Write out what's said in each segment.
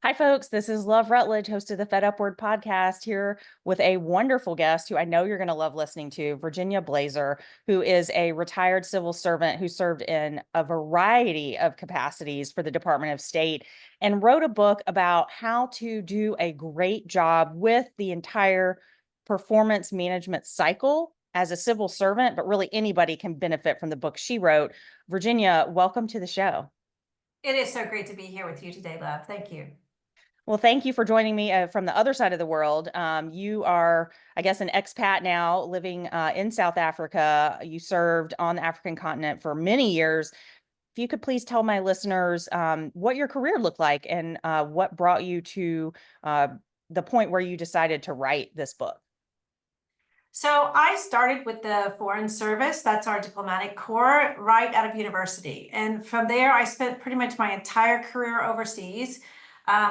Hi, folks. This is Love Rutledge, host of the FedUpward podcast, here with a wonderful guest who I know you're going to love listening to, Virginia Blaser, who is a retired civil servant who served in a variety of capacities for the Department of State and wrote a book about how to do a great job with the entire performance management cycle as a civil servant, but really anybody can benefit from the book she wrote. Virginia, welcome to the show. It is so great to be here with you today, love. Thank you. Well, thank you for joining me from the other side of the world. You are, I guess, an expat now living in South Africa. You served on the African continent for many years. If you could please tell my listeners what your career looked like and what brought you to uh, the point where you decided to write this book. So I started with the Foreign Service, that's our diplomatic corps, right out of university. And from there, I spent pretty much my entire career overseas.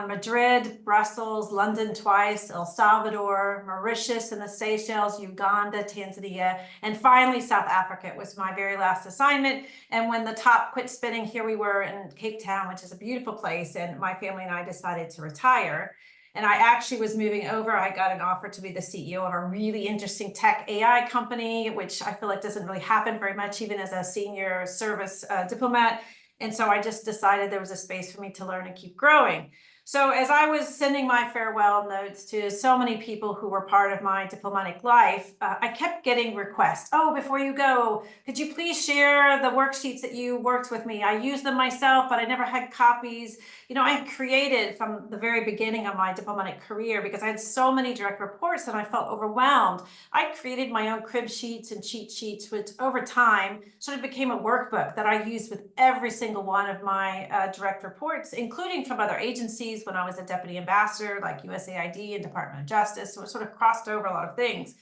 Madrid, Brussels, London twice, El Salvador, Mauritius and the Seychelles, Uganda, Tanzania, and finally South Africa was my very last assignment. And when the top quit spinning, here we were in Cape Town, which is a beautiful place, and my family and I decided to retire. And I actually was moving over. I got an offer to be the CEO of a really interesting tech AI company, which I feel like doesn't really happen very much, even as a senior service diplomat. And so I just decided there was a space for me to learn and keep growing. So as I was sending my farewell notes to so many people who were part of my diplomatic life, I kept getting requests. Oh, before you go, could you please share the worksheets that you worked with me? I used them myself, but I never had copies. I created from the very beginning of my diplomatic career, because I had so many direct reports and I felt overwhelmed. I created my own crib sheets and cheat sheets, which over time sort of became a workbook that I used with every single one of my direct reports, including from other agencies when I was a deputy ambassador, like USAID and Department of Justice. So it sort of crossed over a lot of things.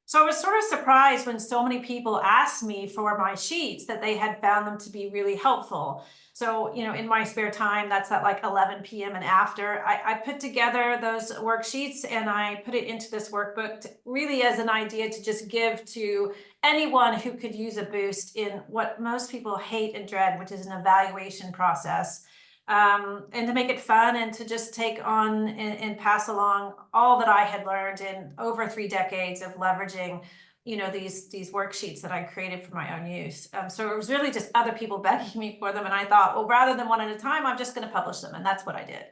So I was sort of surprised when so many people asked me for my sheets that they had found them to be really helpful. So, in my spare time, that's at like 11 p.m. and after, I put together those worksheets and I put it into this workbook really as an idea to just give to anyone who could use a boost in what most people hate and dread, which is an evaluation process. And to make it fun and to just take on and pass along all that I had learned in over 3 decades of leveraging these worksheets that I created for my own use. So it was really just other people begging me for them, and I thought, well, rather than one at a time, I'm just going to publish them, and that's what I did.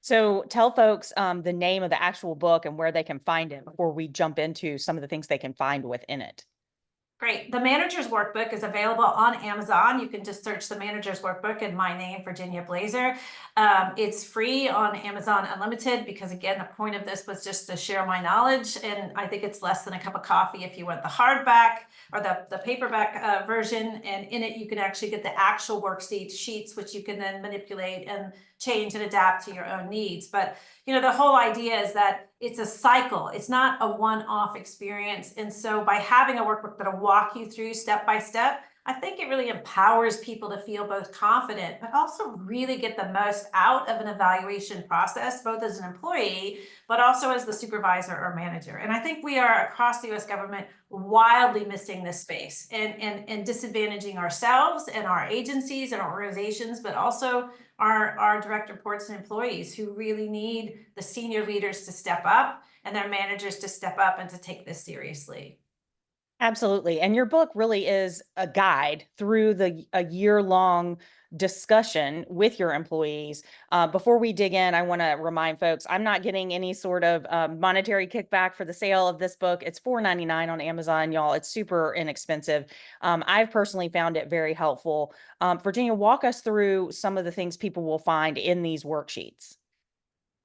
So tell folks the name of the actual book and where they can find it before we jump into some of the things they can find within it. Great. The Manager's Workbook is available on Amazon. You can just search the Manager's Workbook and my name, Virginia Blaser. It's free on Amazon Unlimited because, again, the point of this was just to share my knowledge. And I think it's less than a cup of coffee if you want the hardback or the paperback version. And in it, you can actually get the actual worksheet sheets, which you can then manipulate and change and adapt to your own needs. But the whole idea is that it's a cycle. It's not a one-off experience. And so by having a workbook that'll walk you through step by step, I think it really empowers people to feel both confident, but also really get the most out of an evaluation process, both as an employee, but also as the supervisor or manager. And I think we are across the US government wildly missing this space and disadvantaging ourselves and our agencies and our organizations, but also our direct reports and employees who really need the senior leaders to step up and their managers to step up and to take this seriously. Absolutely. And your book really is a guide through a year-long discussion with your employees. Before we dig in, I want to remind folks I'm not getting any sort of monetary kickback for the sale of this book. It's $4.99 on Amazon, y'all. It's super inexpensive. I've personally found it very helpful. Virginia, walk us through some of the things people will find in these worksheets.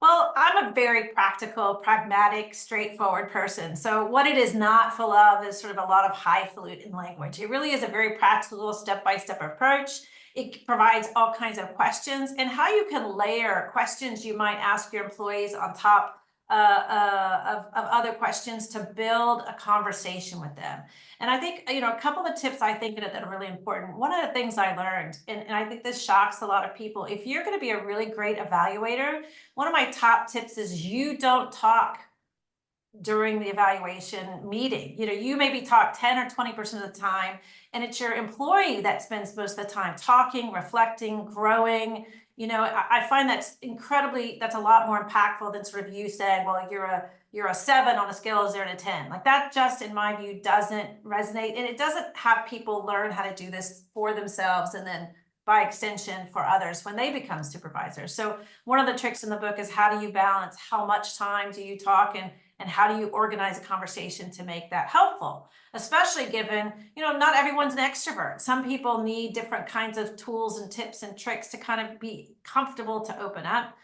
Well, I'm a very practical, pragmatic, straightforward person. So what it is not full of is sort of a lot of highfalutin language. It really is a very practical, step-by-step approach. It provides all kinds of questions and how you can layer questions you might ask your employees on top of other questions to build a conversation with them. And I think, a couple of tips I think that are really important. One of the things I learned, and I think this shocks a lot of people, if you're going to be a really great evaluator, one of my top tips is you don't talk during the evaluation meeting. You maybe talk 10 or 20% of the time, and it's your employee that spends most of the time talking, reflecting, growing. I find that's a lot more impactful than sort of you saying, well, you're a 7 on a scale of 0 to 10. Like that just, in my view, doesn't resonate, and it doesn't have people learn how to do this for themselves and then by extension for others when they become supervisors. So one of the tricks in the book is, how do you balance how much time do you talk, and how do you organize a conversation to make that helpful, especially given, not everyone's an extrovert. Some people need different kinds of tools and tips and tricks to kind of be comfortable to open up.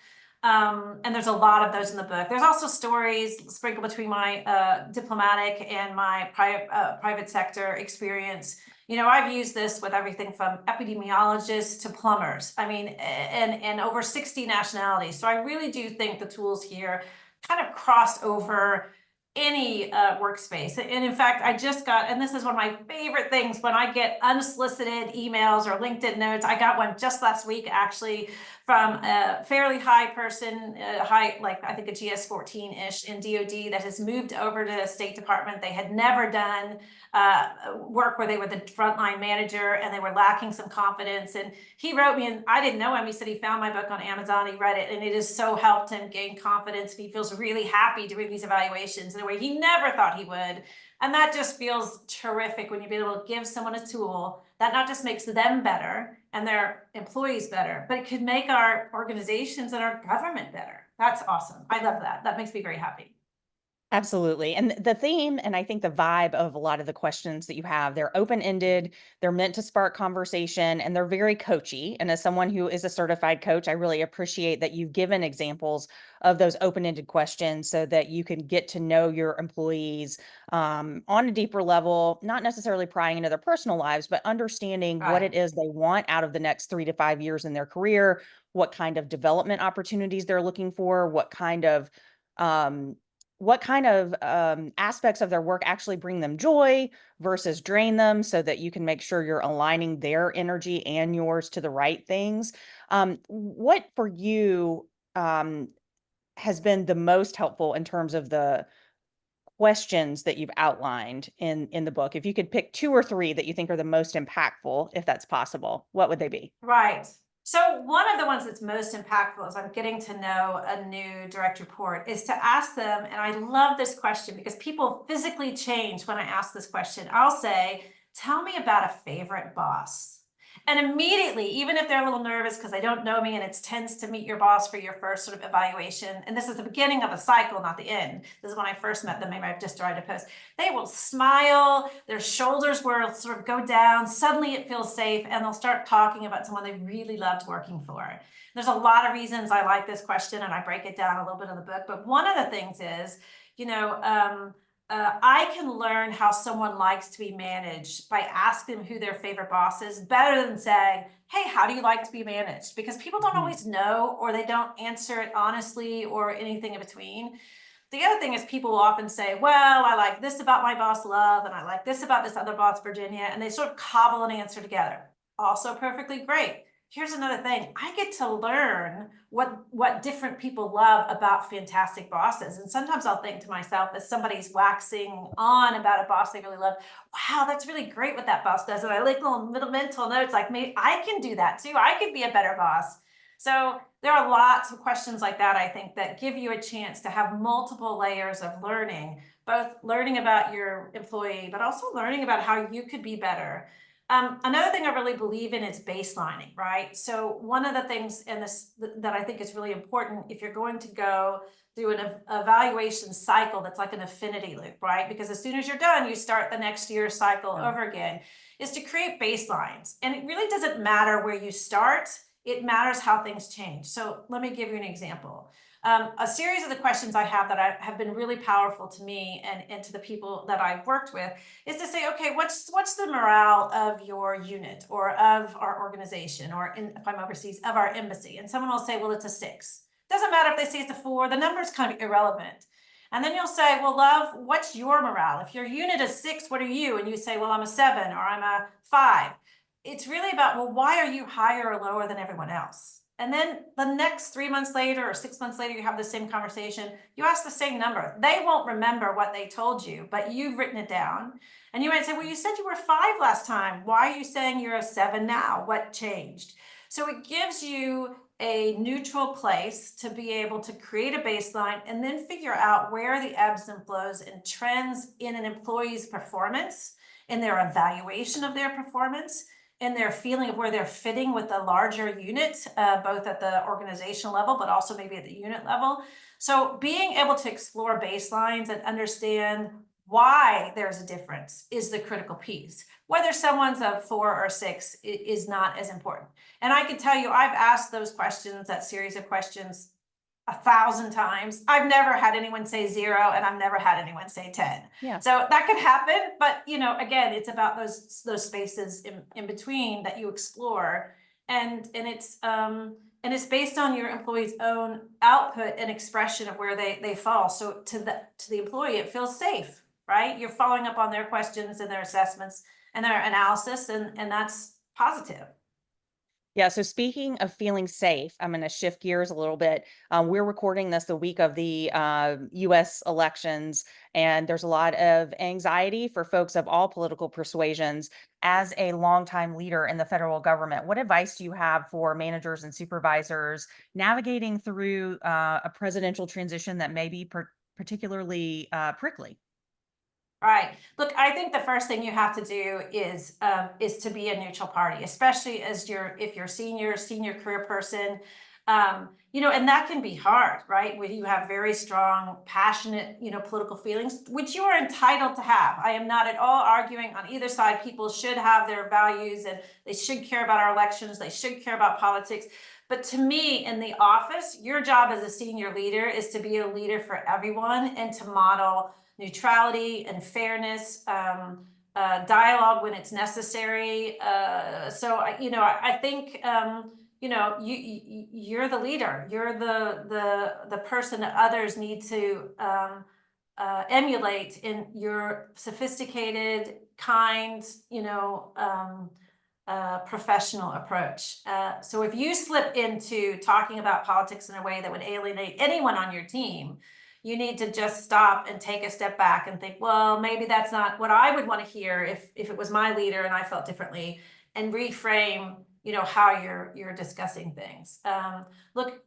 And there's a lot of those in the book. There's also stories sprinkled between my diplomatic and my private sector experience. I've used this with everything from epidemiologists to plumbers. I mean, and over 60 nationalities. So I really do think the tools here kind of cross over any workspace. And in fact, I just got, and this is one of my favorite things, when I get unsolicited emails or LinkedIn notes. I got one just last week, actually, from a fairly high person, like I think a GS 14-ish in DoD, that has moved over to the State Department. They had never done work where they were the frontline manager, and they were lacking some confidence. And he wrote me, and I didn't know him. He said he found my book on Amazon, he read it, and it has so helped him gain confidence. And he feels really happy doing these evaluations in a way he never thought he would. And that just feels terrific when you be able to give someone a tool that not just makes them better and their employees better, but it could make our organizations and our government better. That's awesome. I love that. That makes me very happy. Absolutely. And the theme, and I think the vibe of a lot of the questions that you have, they're open-ended, they're meant to spark conversation, and they're very coachy. And as someone who is a certified coach, I really appreciate that you've given examples of those open-ended questions so that you can get to know your employees on a deeper level, not necessarily prying into their personal lives, but understanding what Right. it is they want out of the next 3 to 5 years in their career, what kind of development opportunities they're looking for, um, aspects of their work actually bring them joy versus drain them, so that you can make sure you're aligning their energy and yours to the right things. What for you has been the most helpful in terms of the questions that you've outlined in the book? If you could pick two or three that you think are the most impactful, if that's possible, what would they be? Right. So one of the ones that's most impactful as I'm getting to know a new direct report is to ask them, and I love this question because people physically change when I ask this question. I'll say, tell me about a favorite boss. And immediately, even if they're a little nervous because they don't know me, and it tends to meet your boss for your first sort of evaluation, and this is the beginning of a cycle, not the end. This is when I first met them. Maybe I've just tried to post. They will smile, their shoulders will sort of go down. Suddenly it feels safe, and they'll start talking about someone they really loved working for. There's a lot of reasons I like this question, and I break it down a little bit in the book. But one of the things is, you know, I can learn how someone likes to be managed by asking them who their favorite boss is, better than saying, hey, how do you like to be managed? Because people don't Mhm. always know, or they don't answer it honestly, or anything in between. The other thing is, people will often say, well, I like this about my boss, Love, and I like this about this other boss, Virginia, and they sort of cobble an answer together. Also perfectly great. Here's another thing. I get to learn what different people love about fantastic bosses. And sometimes I'll think to myself, as somebody's waxing on about a boss they really love, wow, that's really great what that boss does. And I like little middle mental notes like, maybe I can do that too. I could be a better boss. So there are lots of questions like that, I think, that give you a chance to have multiple layers of learning, both learning about your employee, but also learning about how you could be better. Another thing I really believe in is baselining, right? So one of the things in this that I think is really important, if you're going to go through an evaluation cycle that's like an affinity loop, right? Because as soon as you're done, you start the next year's cycle Yeah. over again, is to create baselines. And it really doesn't matter where you start, it matters how things change. So let me give you an example. A series of the questions I have that have been really powerful to me and to the people that I've worked with is to say, okay, what's the morale of your unit or of our organization, or if I'm overseas, of our embassy? And someone will say, well, it's a 6. Doesn't matter if they say it's a 4, the number is kind of irrelevant. And then you'll say, well, Love, what's your morale? If your unit is 6, what are you? And you say, well, I'm a 7 or I'm a 5. It's really about, well, why are you higher or lower than everyone else? And then the next 3 months later or 6 months later, you have the same conversation. You ask the same number. They won't remember what they told you, but you've written it down. And you might say, well, you said you were 5 last time. Why are you saying you're a 7 now? What changed? So it gives you a neutral place to be able to create a baseline and then figure out where the ebbs and flows and trends in an employee's performance, in their evaluation of their performance, in their feeling of where they're fitting with the larger unit, both at the organizational level, but also maybe at the unit level. So being able to explore baselines and understand why there's a difference is the critical piece. Whether someone's a 4 or 6 is not as important. And I can tell you, I've asked those questions, that series of questions, 1,000 times. I've never had anyone say 0, and I've never had anyone say 10. Yeah. So that could happen, but again, it's about those spaces in between that you explore, and it's based on your employee's own output and expression of where they fall. So to the employee, it feels safe, right? You're following up on their questions and their assessments and their analysis, and that's positive. Yeah. So speaking of feeling safe, I'm going to shift gears a little bit. We're recording this the week of the US elections, and there's a lot of anxiety for folks of all political persuasions. As a longtime leader in the federal government, what advice do you have for managers and supervisors navigating through a presidential transition that may be particularly prickly? Right. Look, I think the first thing you have to do is to be a neutral party, especially as if you're senior career person. And that can be hard, right? When you have very strong, passionate, political feelings, which you are entitled to have. I am not at all arguing on either side. People should have their values and they should care about our elections. They should care about politics. But to me, in the office, your job as a senior leader is to be a leader for everyone and to model neutrality and fairness, dialogue when it's necessary. I think you're the leader. You're the person that others need to emulate in your sophisticated, kind, professional approach. So if you slip into talking about politics in a way that would alienate anyone on your team, you need to just stop and take a step back and think, well, maybe that's not what I would want to hear if it was my leader and I felt differently, and reframe, how you're discussing things. Look,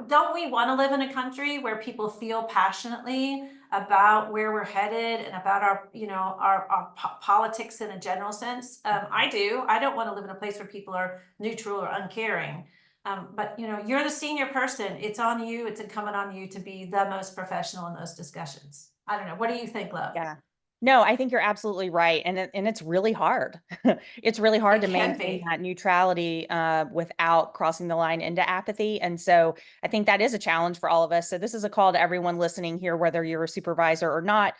don't we want to live in a country where people feel passionately about where we're headed and about our politics in a general sense? I do. I don't want to live in a place where people are neutral or uncaring. But you're the senior person. It's on you. It's incumbent on you to be the most professional in those discussions. I don't know. What do you think, love? Yeah. No, I think you're absolutely right, and it's really hard. It's really hard It to can maintain be. that neutrality without crossing the line into apathy, and so I think that is a challenge for all of us. So this is a call to everyone listening here, whether you're a supervisor or not,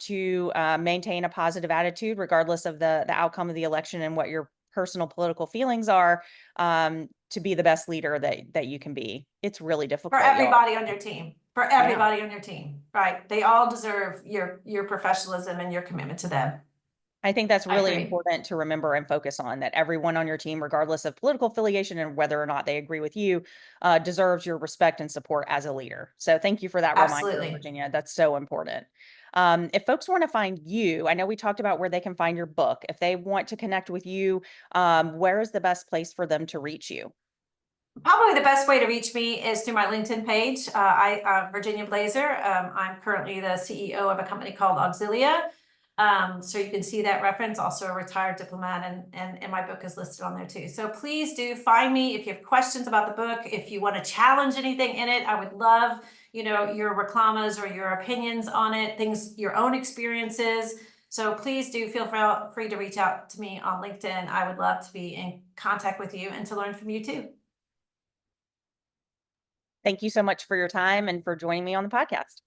to maintain a positive attitude regardless of the outcome of the election and what your personal political feelings are, to be the best leader that you can be. It's really For difficult, y'all. everybody on your team. For Yeah. everybody on your team. Right. They all deserve your professionalism and your commitment to them. I think that's I really agree. important to remember and focus on, that everyone on your team, regardless of political affiliation and whether or not they agree with you, deserves your respect and support as a leader. So thank you for that reminder, Absolutely. Virginia. That's so important. If folks want to find you, I know we talked about where they can find your book. If they want to connect with you, where is the best place for them to reach you? Probably the best way to reach me is through my LinkedIn page. Virginia Blaser. I'm currently the CEO of a company called Auxilia. So you can see that reference, also a retired diplomat, and my book is listed on there too. So please do find me if you have questions about the book. If you want to challenge anything in it, I would love, your reclamas or your opinions on it, your own experiences. So please do feel free to reach out to me on LinkedIn. I would love to be in contact with you and to learn from you too. Thank you so much for your time and for joining me on the podcast.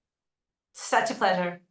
Such a pleasure.